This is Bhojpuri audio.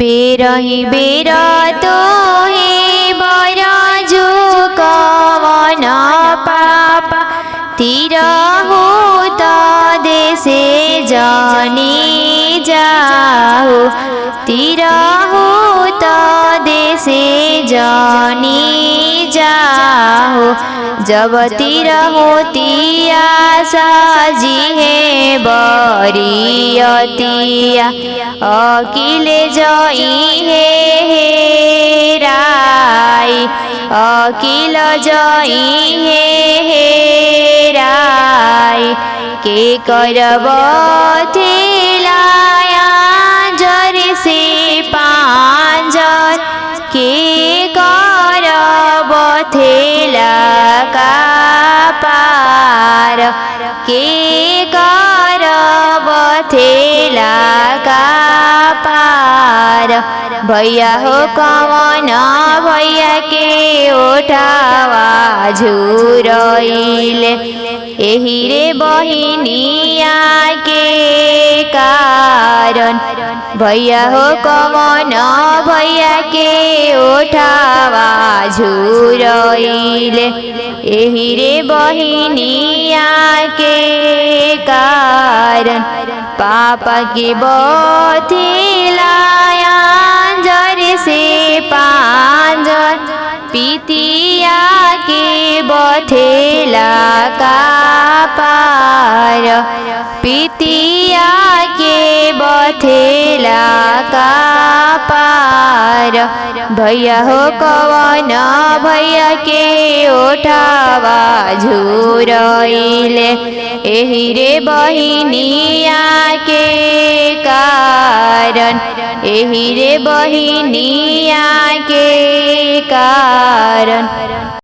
बेरही बेर तो हे बर जो कवन पाप तिर हो त देशे जनी जाओ तिर हो त देशे जनी जाओ जब तिर होतिया साजी है बरियतिया अकिले जई है राई अकिल जई है राई के करब थेलाया जरे से पांजर के करब थेला का पार के करब थेला का पार भैया हो कवन भैया के उठावा झुरइले एही रे बहिनिया के कारण भैया हो कवन भैया के उठावा झुरइले एही रे बहिनिया के कारण पापा के बथिलाया जरे से पांजर पितिया के बथेला का पार पितिया के बथेला का पार भैया हो कवन भैया के उठावा झुरइले एही रे बहिनिया के कारण एही रे बहिनिया के कारण।